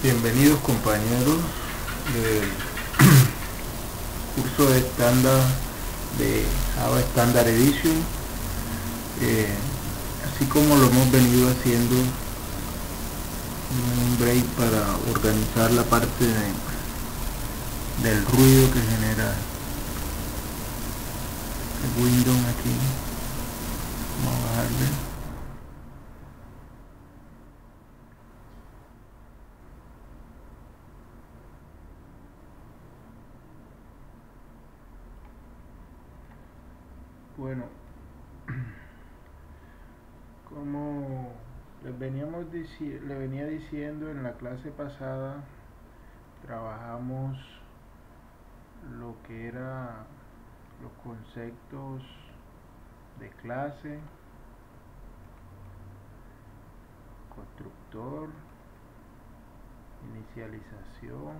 Bienvenidos compañeros del curso de estándar de Java Standard Edition. Así como lo hemos venido haciendo, un break para organizar la parte del ruido que genera el Windows aquí. Vamos a bajarle. Bueno, como les venía diciendo en la clase pasada, trabajamos lo que era los conceptos de clase, constructor, inicialización,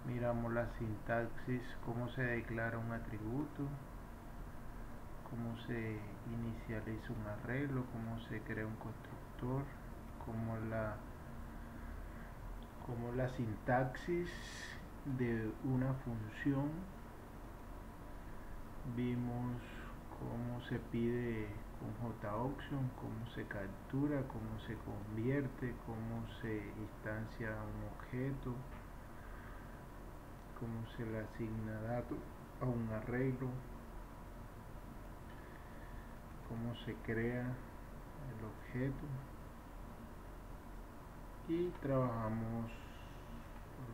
miramos la sintaxis, cómo se declara un atributo, cómo se inicializa un arreglo, cómo se crea un constructor, cómo la sintaxis de una función. Vimos cómo se pide con JAuction, cómo se captura, cómo se convierte, cómo se instancia un objeto, cómo se le asigna datos a un arreglo, cómo se crea el objeto, y trabajamos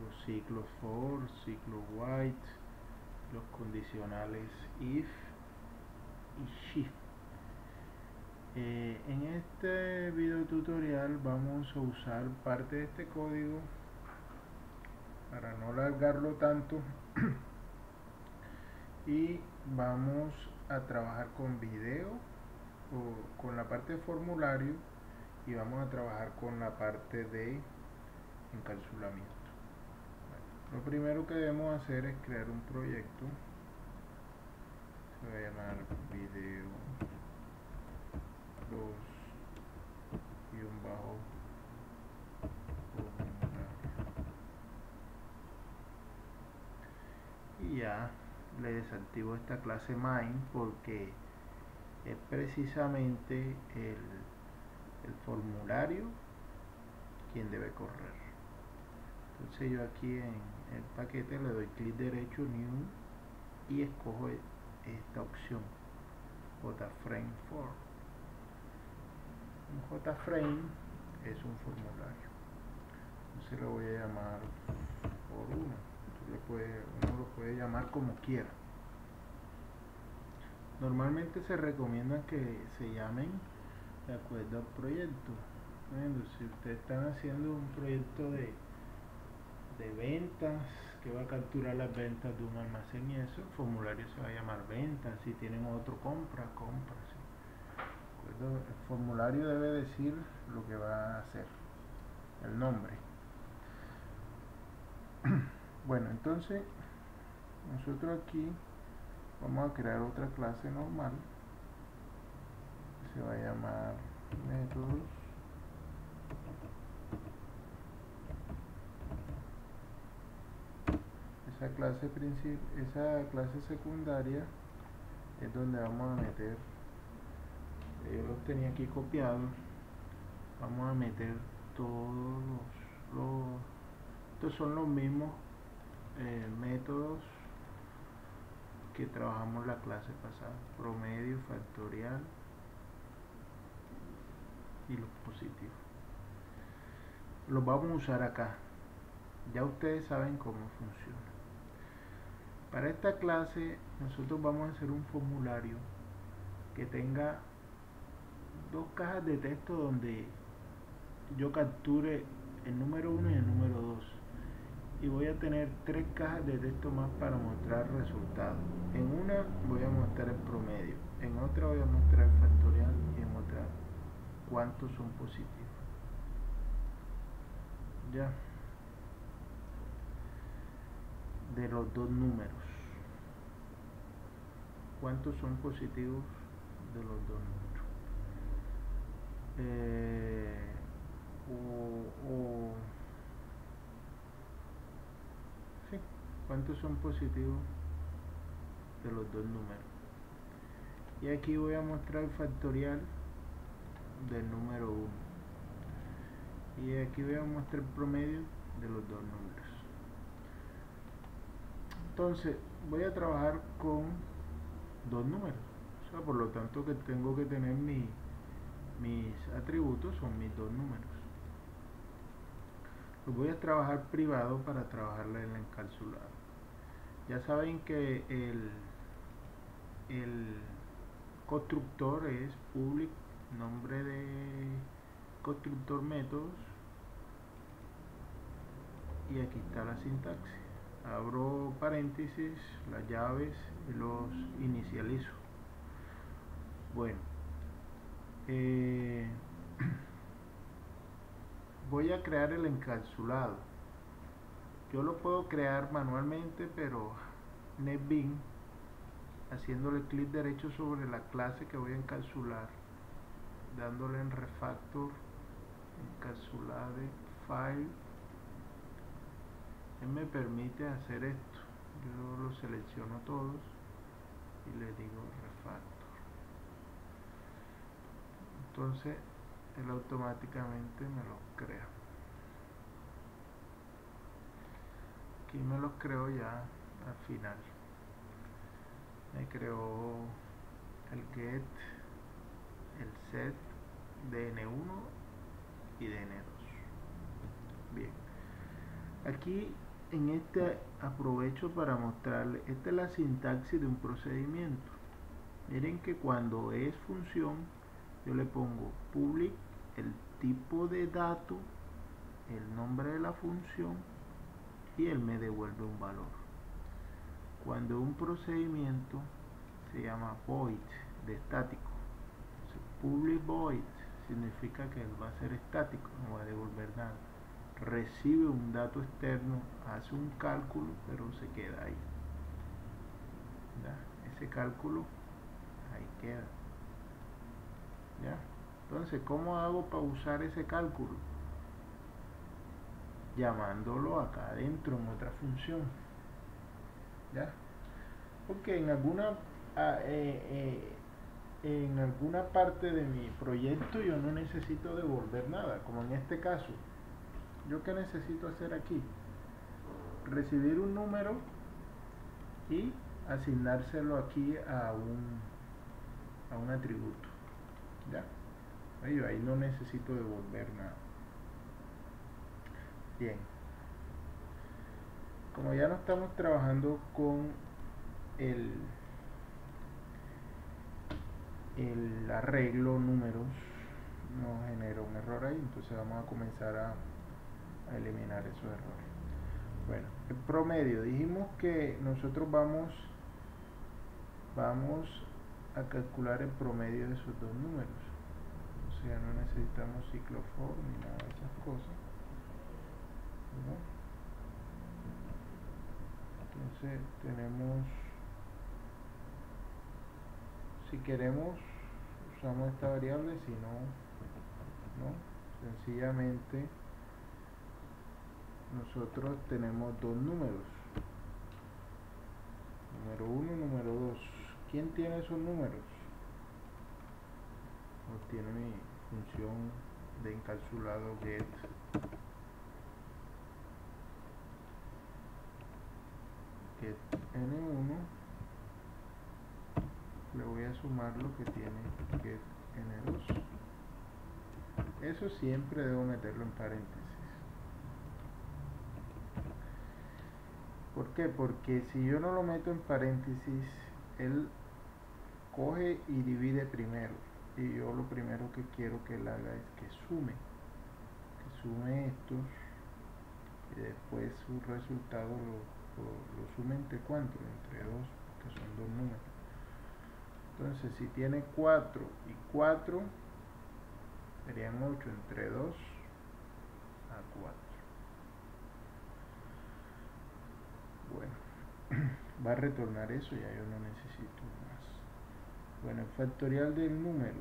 los ciclos for, ciclo while, los condicionales if y shift. En este video tutorial vamos a usar parte de este código para no alargarlo tanto y vamos a trabajar con video o con la parte de formulario, y vamos a trabajar con la parte de encapsulamiento. Lo primero que debemos hacer es crear un proyecto. Se va a llamar video 2 y ya le desactivo esta clase main porque es precisamente el formulario quien debe correr. Entonces yo aquí en el paquete le doy clic derecho, new, y escojo esta opción, JFrame for. Un JFrame es un formulario. Entonces lo voy a llamar por uno. Uno lo puede llamar como quiera. Normalmente se recomienda que se llamen de acuerdo al proyecto. Bueno, si ustedes están haciendo un proyecto de ventas que va a capturar las ventas de un almacén y eso, el formulario se va a llamar ventas. Si tienen otro, compra, ¿sí? El formulario debe decir lo que va a hacer, el nombre. Bueno, entonces nosotros aquí vamos a crear otra clase normal, se va a llamar métodos. Esa clase secundaria es donde vamos a meter, yo los tenía aquí copiados, vamos a meter todos estos son los mismos métodos que trabajamos la clase pasada: promedio, factorial y los positivos. Los vamos a usar acá. Ya ustedes saben cómo funciona. Para esta clase nosotros vamos a hacer un formulario que tenga dos cajas de texto donde yo capture el número 1 y el número 2, y voy a tener tres cajas de texto más para mostrar resultados. En una voy a mostrar el promedio, en otra voy a mostrar el factorial y en otra cuántos son positivos. Ya, de los dos números, cuántos son positivos de los dos números. ¿Cuántos son positivos de los dos números? Y aquí voy a mostrar el factorial del número 1. Y aquí voy a mostrar el promedio de los dos números. Entonces voy a trabajar con dos números. O sea, por lo tanto que tengo que tener mis atributos son mis dos números. Los voy a trabajar privado para trabajarla en la encapsulada. Ya saben que el constructor es public, nombre de constructor métodos, y aquí está la sintaxis. Abro paréntesis, las llaves y los inicializo. Bueno, voy a crear el encapsulado. Yo lo puedo crear manualmente, pero NetBeans, haciéndole clic derecho sobre la clase que voy a encapsular, dándole en refactor, encapsulade, file, él me permite hacer esto. Yo lo selecciono todos y le digo refactor. Entonces él automáticamente me los crea. Aquí me los creo ya al final. Me creó el get, el set de N1 y de N2. Bien, aquí en este aprovecho para mostrarles, esta es la sintaxis de un procedimiento. Miren que cuando es función, yo le pongo public, el tipo de dato, el nombre de la función, y él me devuelve un valor. Cuando un procedimiento se llama void, de estático. Entonces, public void significa que él va a ser estático, no va a devolver nada. Recibe un dato externo, hace un cálculo, pero se queda ahí. ¿Ya? Ese cálculo ahí queda. ¿Ya? Entonces, ¿cómo hago para usar ese cálculo? Llamándolo acá adentro en otra función. ¿Ya? Porque en alguna parte de mi proyecto yo no necesito devolver nada, como en este caso. ¿Yo qué necesito hacer aquí? Recibir un número y asignárselo aquí a un atributo. ¿Ya? Ahí no necesito devolver nada. Bien. Como ya no estamos trabajando con el arreglo números, nos genera un error ahí, entonces vamos a comenzar a eliminar esos errores. Bueno, el promedio, dijimos que nosotros vamos a calcular el promedio de esos dos números, o sea, no necesitamos ciclo for ni nada de esas cosas, ¿no? Entonces tenemos, si queremos usamos esta variable, si no, sencillamente nosotros tenemos dos números, número 1 y número 2. ¿Quién tiene esos números? O tiene mi función de encapsulado get n1, le voy a sumar lo que tiene get n2. Eso siempre debo meterlo en paréntesis. ¿Por qué? Porque si yo no lo meto en paréntesis, él coge y divide primero, y yo lo primero que quiero que él haga es que sume estos, y después su resultado lo sume entre cuánto, entre 2, que son dos números. Entonces si tiene 4 y 4 serían 8, entre 2 a 4. Bueno, va a retornar eso, ya yo no necesito más. Bueno, el factorial del número.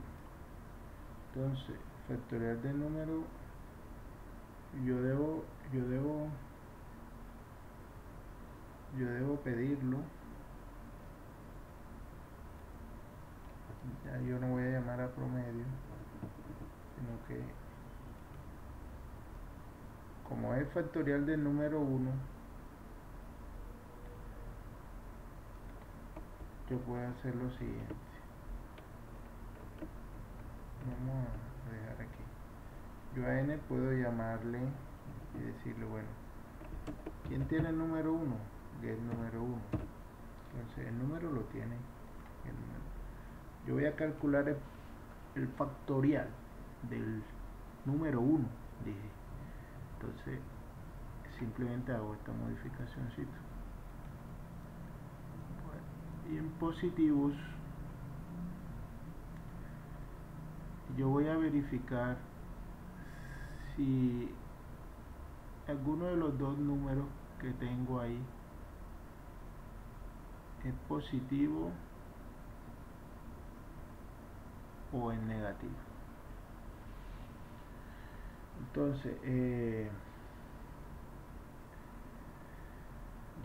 Entonces, factorial del número, yo yo debo pedirlo. Ya yo no voy a llamar a promedio, sino que como es factorial del número 1, yo puedo hacer lo siguiente. Vamos a dejar aquí. Yo a n puedo llamarle y decirle, bueno, ¿quién tiene el número 1? Get número 1. Entonces el número lo tiene el número. Yo voy a calcular el factorial del número 1, dije. Entonces simplemente hago esta modificacióncita. Bueno, y en positivos yo voy a verificar si alguno de los dos números que tengo ahí es positivo o es negativo. Entonces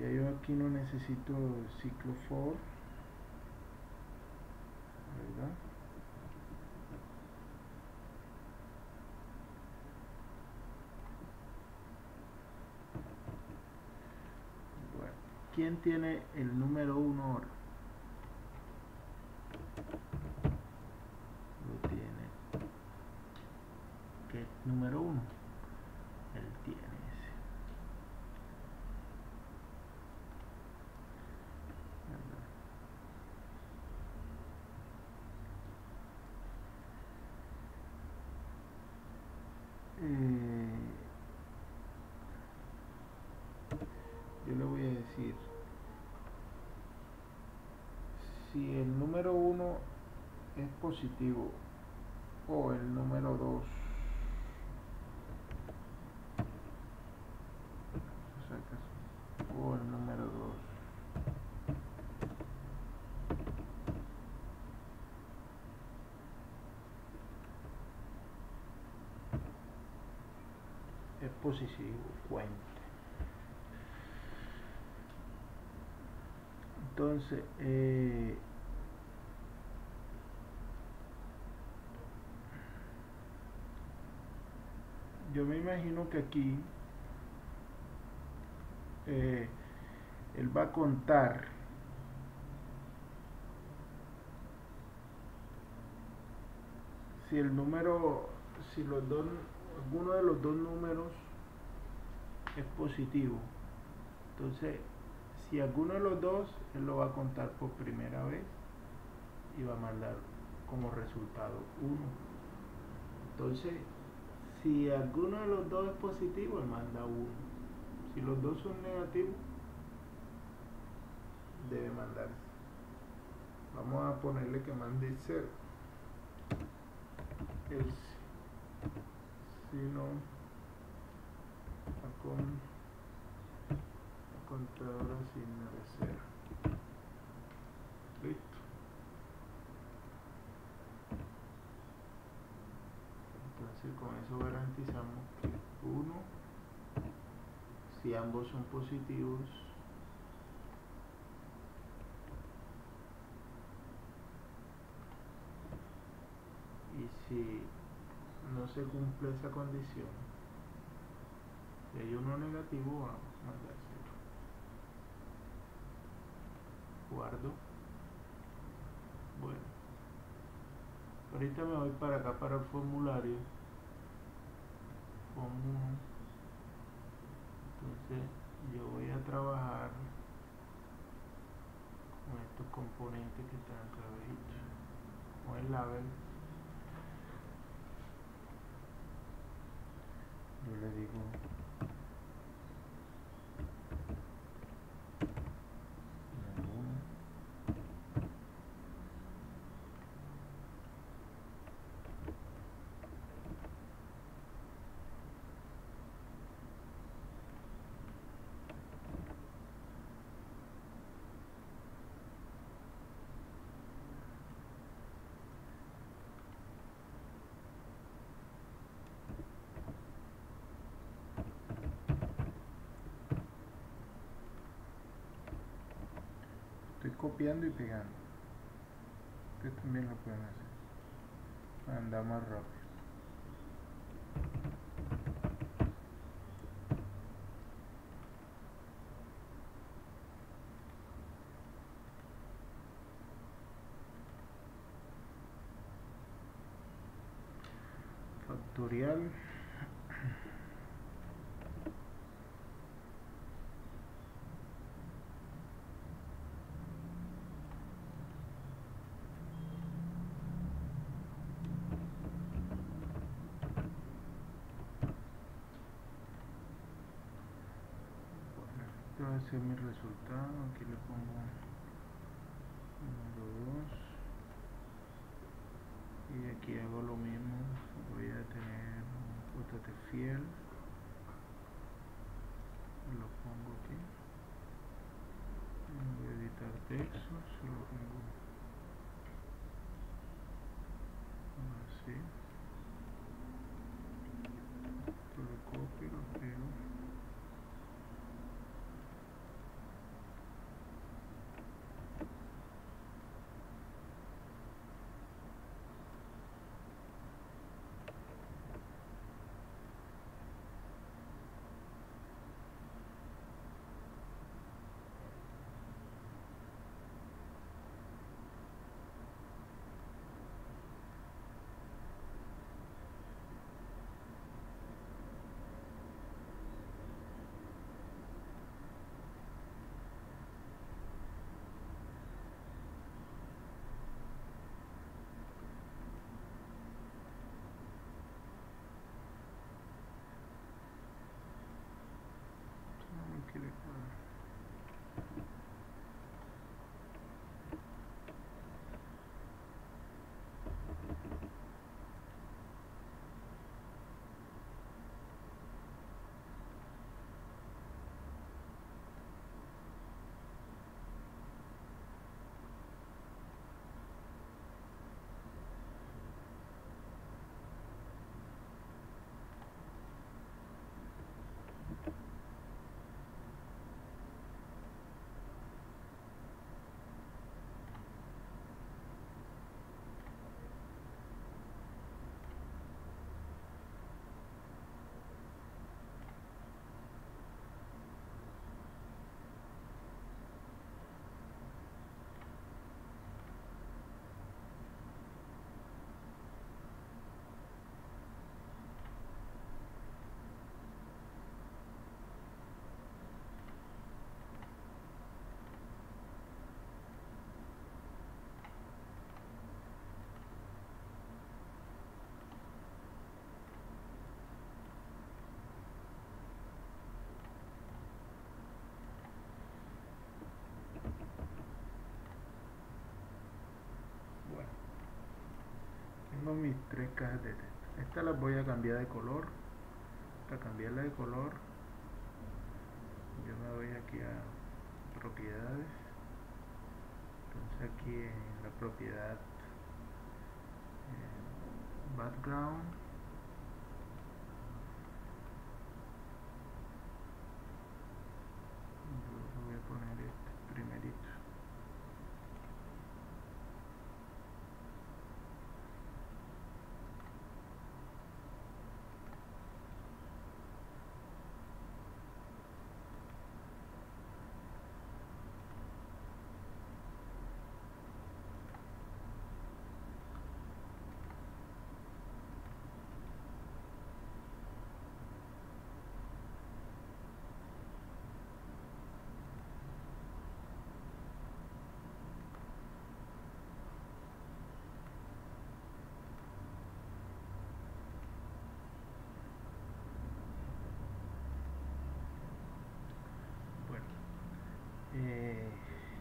ya yo aquí no necesito ciclo for, ¿verdad? Bueno, ¿quién tiene el número 1 ahora? Lo tiene. ¿Qué número 1? Él tiene ese. Yo le voy a decir, si el número 1 es positivo o el número 2 o el número 2 es positivo, cuente. Entonces yo me imagino que aquí él va a contar si el número, si los dos, alguno de los dos números es positivo. Entonces, si alguno de los dos, él lo va a contar por primera vez y va a mandar como resultado 1. Entonces, si alguno de los dos es positivo, él manda 1. Si los dos son negativos, debe mandar. Vamos a ponerle que mande 0. Si no, la contadora asigna de 0. Listo. Entonces con eso garantizamos que 1, si ambos son positivos, y si no se cumple esa condición, si hay uno negativo, vamos a mandar 0. Guardo. Bueno, ahorita me voy para acá para el formulario. Común. Entonces yo voy a trabajar con estos componentes que están acá abajo, con el label. Yo le digo copiando y pegando. Ustedes también lo pueden hacer para andar más rápido. Factorial. Este va a ser mi resultado. Aquí le pongo número 2 y aquí hago lo mismo. Voy a tener un JT fiel, lo pongo aquí. Voy a editar texto, se lo pongo así. Esto lo copio, lo pego. Aquí le pongo. Tengo mis 3 cajas de texto. Estas las voy a cambiar de color. Para cambiarla de color, yo me voy aquí a propiedades. Entonces aquí en la propiedad background, yo voy a poner este primerito.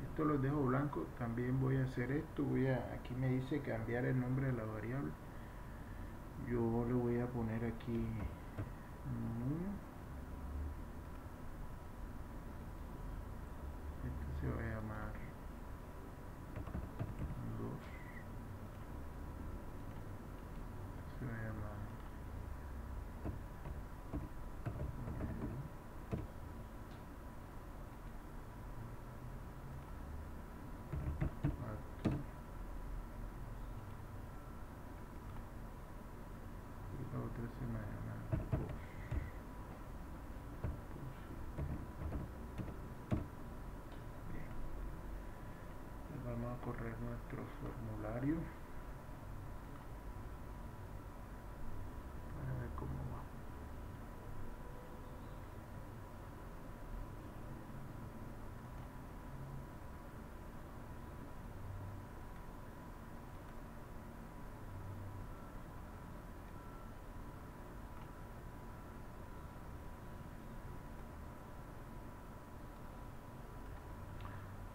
Esto lo dejo blanco. También voy a hacer esto, aquí me dice cambiar el nombre de la variable. Yo le voy a poner aquí este se va a llamar 2, se va a llamar correr nuestro formulario para ver cómo va.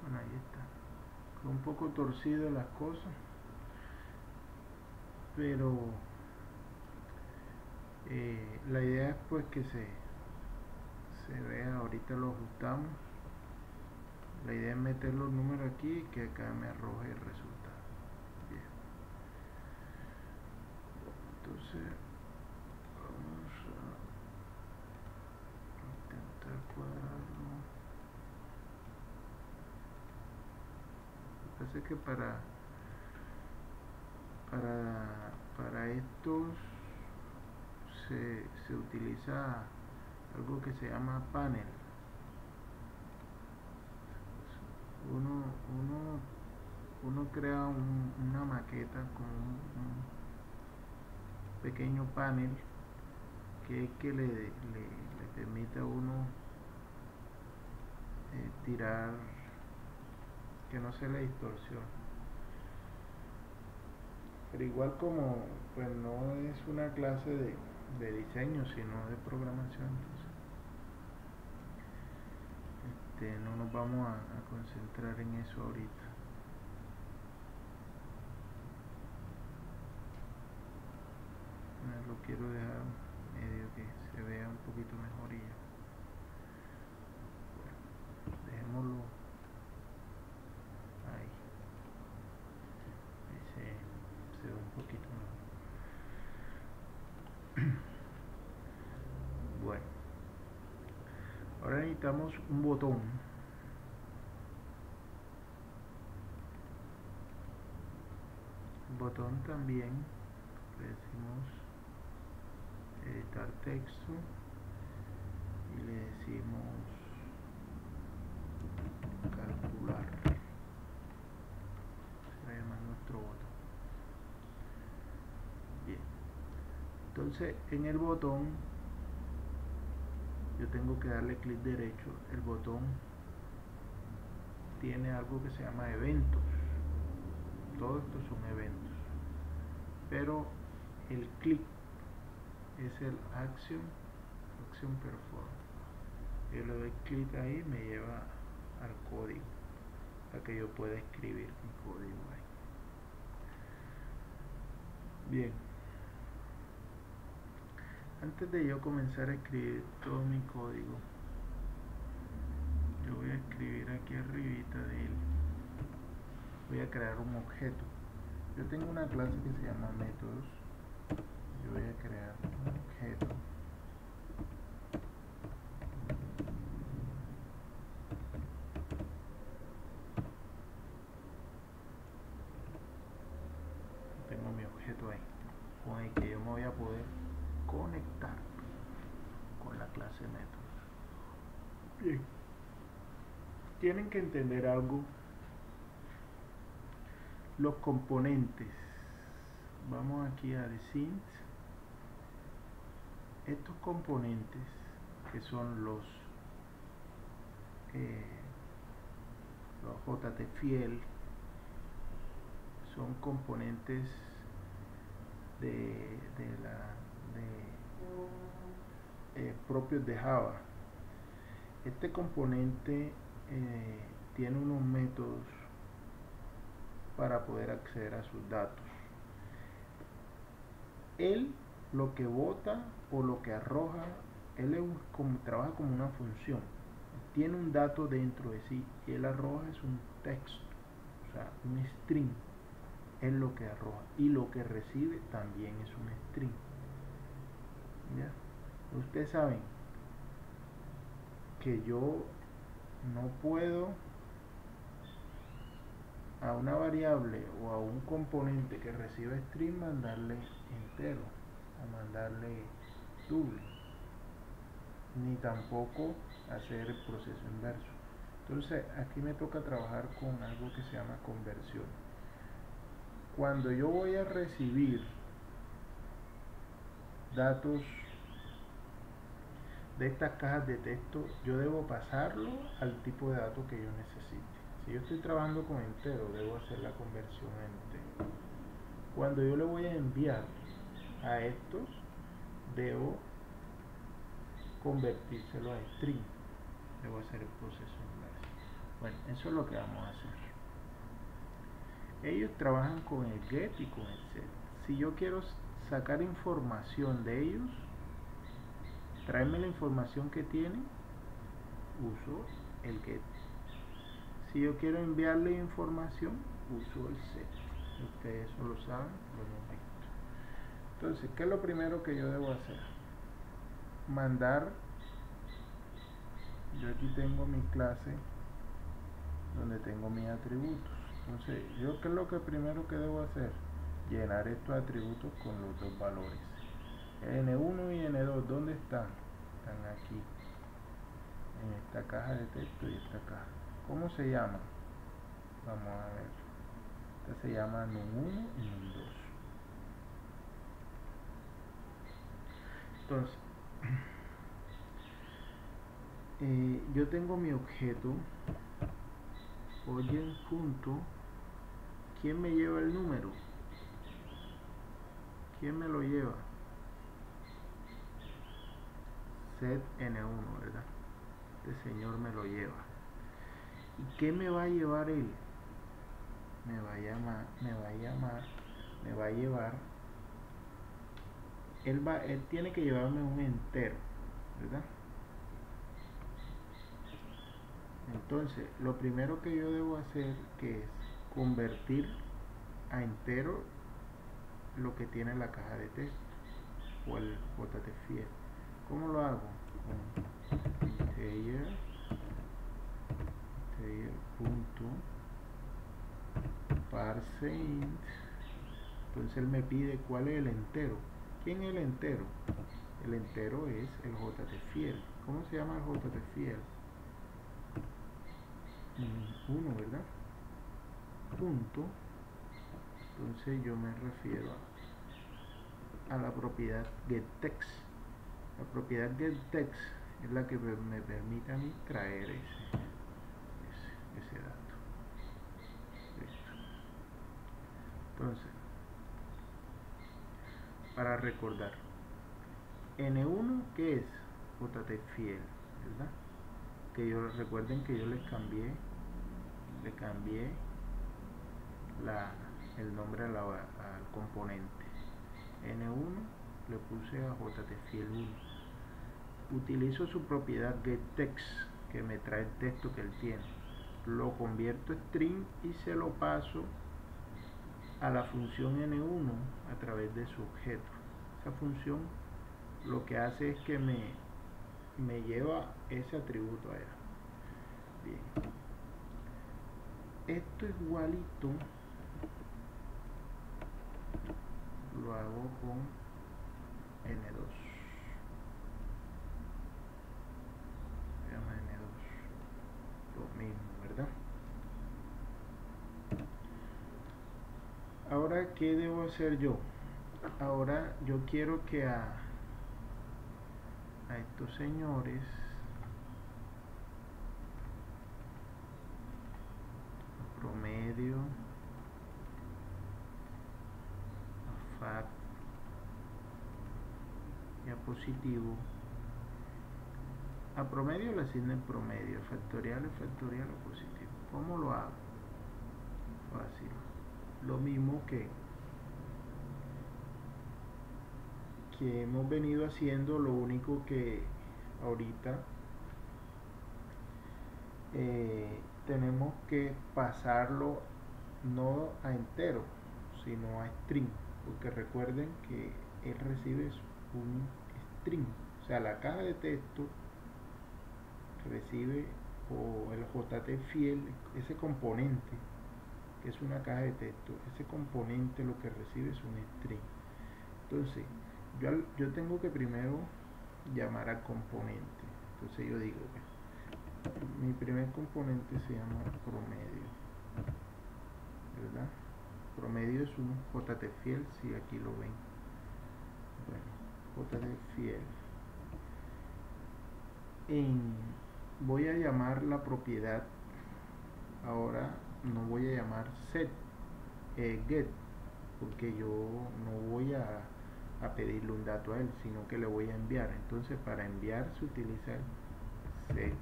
Bueno, ahí está. Fue un poco torcido las cosas, pero la idea es pues que se vea. Ahorita lo ajustamos. La idea es meter los números aquí y que acá me arroje el resultado. Bien. Entonces vamos a intentar cuadrarlo. Lo que pasa es que para estos se utiliza algo que se llama panel. Uno crea una maqueta con un pequeño panel que es que le permite a uno tirar, que no se le distorsione. Pero igual, como pues no es una clase de diseño sino de programación, entonces no nos vamos a concentrar en eso ahorita. Lo quiero dejar medio que se vea un poquito mejor y ya. Bueno, dejémoslo ahí. Ahí se ve un poquito mejor. Bueno, ahora necesitamos un botón. El botón también le decimos editar texto y le decimos calcular. Se va a llamar nuestro botón. Bien, entonces en el botón yo tengo que darle clic derecho. El botón tiene algo que se llama eventos. Todos estos son eventos, pero el clic es el action perform. Yo le doy clic ahí, me lleva al código para que yo pueda escribir mi código ahí. Bien, antes de yo comenzar a escribir todo mi código, yo voy a escribir aquí arribita de él, voy a crear un objeto. Yo tengo una clase que se llama métodos. Yo voy a crear un objeto ahí con el que yo me voy a poder conectar con la clase métodos. Bien, tienen que entender algo. Los componentes, vamos aquí a Desint. Estos componentes que son los JTFiel, son componentes propios de Java. Este componente tiene unos métodos para poder acceder a sus datos. Él lo que bota o lo que arroja, él trabaja como una función. Tiene un dato dentro de sí y él arroja es un texto, o sea, un string. Es lo que arroja, y lo que recibe también es un string. ¿Ya? Ustedes saben que yo no puedo a una variable o a un componente que recibe string mandarle entero o mandarle doble, ni tampoco hacer el proceso inverso. Entonces aquí me toca trabajar con algo que se llama conversión. Cuando yo voy a recibir datos de estas cajas de texto, yo debo pasarlo al tipo de datos que yo necesite. Si yo estoy trabajando con entero, debo hacer la conversión en entero. Cuando yo le voy a enviar a estos, debo convertírselo a string. Debo hacer el proceso inverso. Bueno, eso es lo que vamos a hacer. Ellos trabajan con el get y con el set. Si yo quiero sacar información de ellos, traerme la información que tienen, uso el get. Si yo quiero enviarle información, uso el set. Ustedes eso lo saben, lo hemos visto. Entonces, ¿qué es lo primero que yo debo hacer? Mandar. Yo aquí tengo mi clase donde tengo mis atributos. Entonces, ¿yo qué es lo que primero que debo hacer? Llenar estos atributos con los dos valores. N1 y N2, ¿dónde están? Están aquí, en esta caja de texto y esta caja. ¿Cómo se llama? Vamos a ver. Esta se llama num1 y num2. Entonces, yo tengo mi objeto oyen punto. ¿Quién me lleva el número? ¿Quién me lo lleva? Set N1, ¿verdad? Este señor me lo lleva. ¿Y qué me va a llevar él? Me va a llevar. Él tiene que llevarme un entero, ¿verdad? Entonces, lo primero que yo debo hacer que es convertir a entero lo que tiene la caja de texto o el JTFIL. ¿Cómo lo hago? Con integer punto parse int. Entonces él me pide cuál es el entero. ¿Quién es el entero? El entero es el JTFIL. ¿Cómo se llama el JTFIL? 1, ¿verdad? Punto. Entonces yo me refiero a la propiedad getText. La propiedad getText es la que me permite a mí traer ese dato. Listo. Entonces, para recordar, N1, ¿qué es? JTFIL, ¿verdad? Que recuerden que yo le cambié el nombre al componente. N1 le puse a JTFIL1. Utilizo su propiedad getText, que me trae el texto que él tiene. Lo convierto a string y se lo paso a la función N1 a través de su objeto. Esa función lo que hace es que me lleva ese atributo allá. Bien. Esto igualito lo hago con N2. Se llama N2. Lo mismo, ¿verdad? Ahora, ¿qué debo hacer yo? Ahora yo quiero que a estos señores promedio, a fact y a positivo, a promedio le asignen promedio, factorial es factorial o positivo. ¿Cómo lo hago? Fácil. Lo mismo que hemos venido haciendo, lo único que ahorita tenemos que pasarlo no a entero, sino a string, porque recuerden que él recibe un string, o sea, la caja de texto recibe, o el JTFIL, ese componente que es una caja de texto, ese componente lo que recibe es un string. Entonces yo tengo que primero llamar al componente. Entonces yo digo, mi primer componente se llama promedio, ¿verdad? Promedio es un JT fiel, si aquí lo ven. Bueno, JT fiel. Voy a llamar la propiedad, ahora no voy a llamar set, get, porque yo no voy a pedirle un dato a él, sino que le voy a enviar. Entonces para enviar se utiliza el set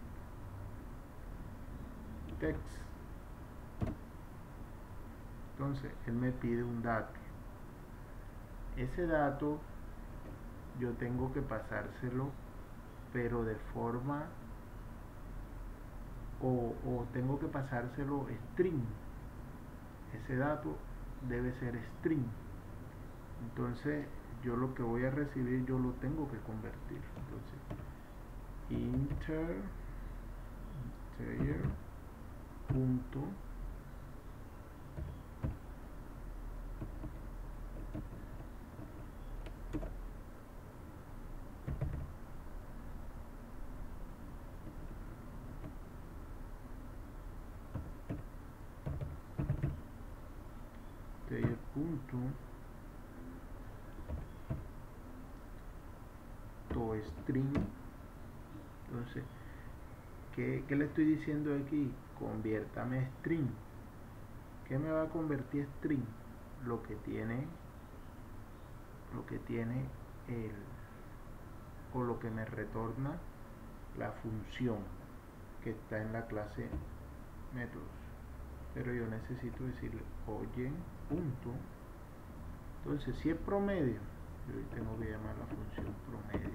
text. Entonces él me pide un dato, ese dato yo tengo que pasárselo, pero de forma o tengo que pasárselo string. Ese dato debe ser string. Entonces yo lo que voy a recibir yo lo tengo que convertir. Entonces integer punto toString. Entonces, ¿qué le estoy diciendo aquí? Conviértame string. ¿Qué me va a convertir string? Lo que tiene el, o lo que me retorna la función que está en la clase métodos. Pero yo necesito decirle oye punto. Entonces si es promedio, yo tengo que llamar la función promedio,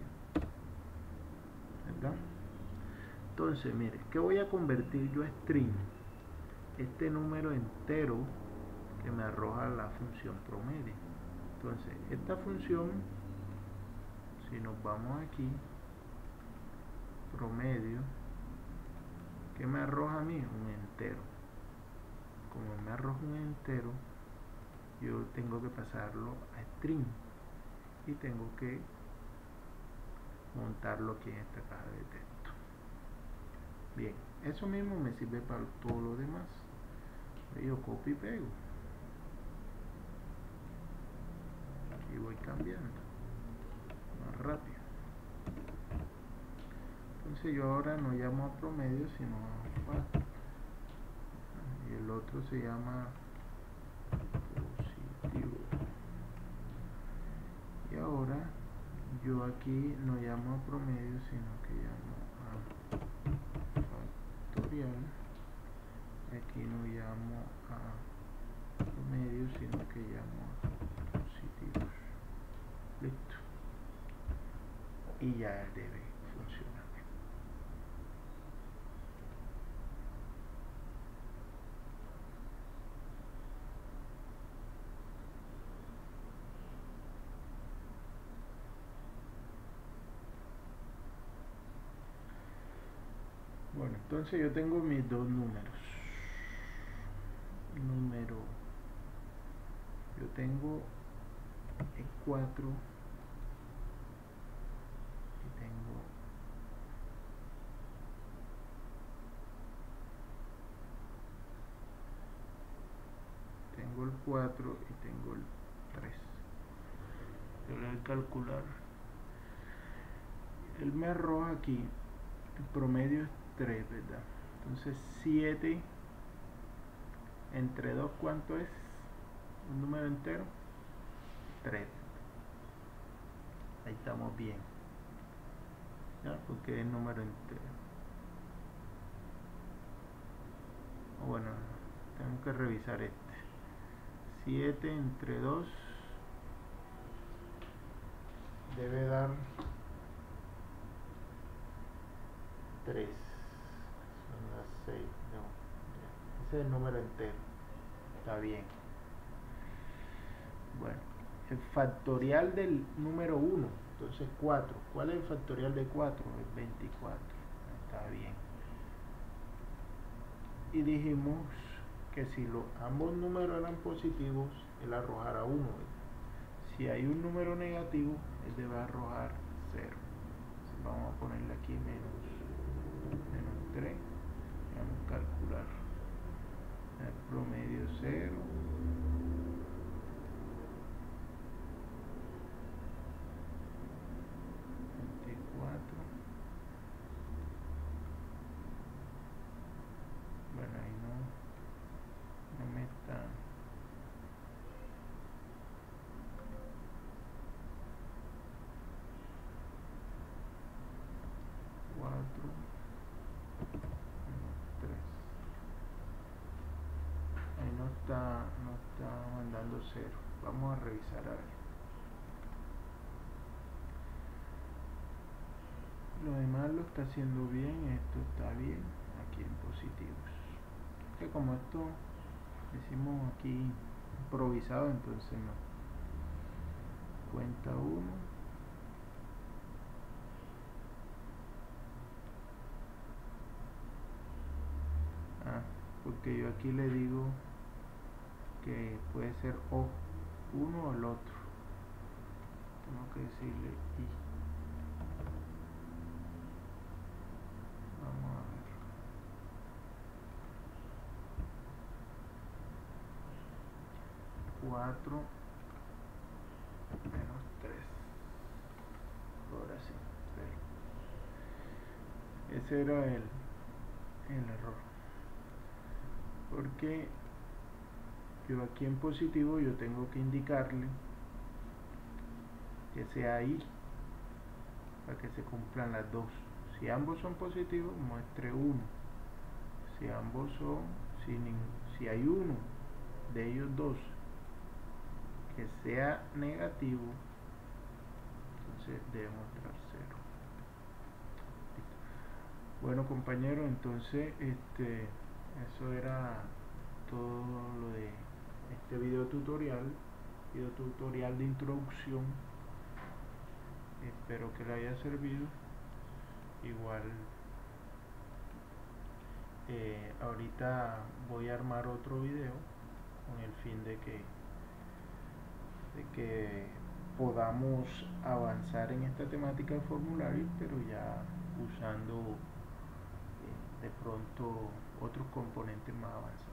¿verdad? Entonces mire, ¿qué voy a convertir yo a string? Este número entero que me arroja la función promedio. Entonces esta función, si nos vamos aquí, promedio, ¿qué me arroja a mí? Un entero. Como me arroja un entero, yo tengo que pasarlo a string y tengo que montarlo aquí en esta caja de texto. Bien, eso mismo me sirve para todo lo demás. Yo copio y pego y voy cambiando más rápido. Entonces yo ahora no llamo a promedio sino a factor, y el otro se llama positivo. Y ahora yo aquí no llamo a promedio sino que llamo a factorial. Aquí no llamo a promedio sino que llamo a positivos. Listo. Y ya debe funcionar. Bueno, entonces yo tengo mis dos números. Yo tengo el 4 y tengo el 4 y tengo el 3. Yo le voy a calcular. Él me arroja aquí, el promedio es 3, ¿verdad? Entonces 7 entre 2, ¿cuánto es? Un número entero, 3. Ahí estamos bien, ¿ya? Porque es número entero. Bueno, tengo que revisar este. 7 entre 2 debe dar 3. Son las 6, no. Ese es el número entero. Está bien. Bueno, el factorial del número 1, entonces 4. ¿Cuál es el factorial de 4? Es 24. Está bien. Y dijimos que si ambos números eran positivos, él arrojará 1. Si hay un número negativo, él debe arrojar 0. Entonces vamos a ponerle aquí menos 3. medio 0. Bueno, ahí no me está. Ahí no está mandando 0. Vamos a revisar a ver. Lo demás lo está haciendo bien, esto está bien, aquí en positivos. Que como esto decimos aquí improvisado, entonces no. Cuenta 1. Porque yo aquí le digo que puede ser o uno o el otro. Tengo que decirle y. Vamos a ver. Cuatro menos 3. Ahora sí. Ese era el error. Porque yo aquí en positivo yo tengo que indicarle que sea I para que se cumplan las dos. Si ambos son positivos, muestre 1. Si ambos son, si hay uno de ellos dos que sea negativo, entonces debe mostrar 0. Bueno, compañeros, entonces eso era todo lo de este video tutorial de introducción. Espero que le haya servido. Igual ahorita voy a armar otro video con el fin de que podamos avanzar en esta temática de formulario, pero ya usando de pronto otros componentes más avanzados.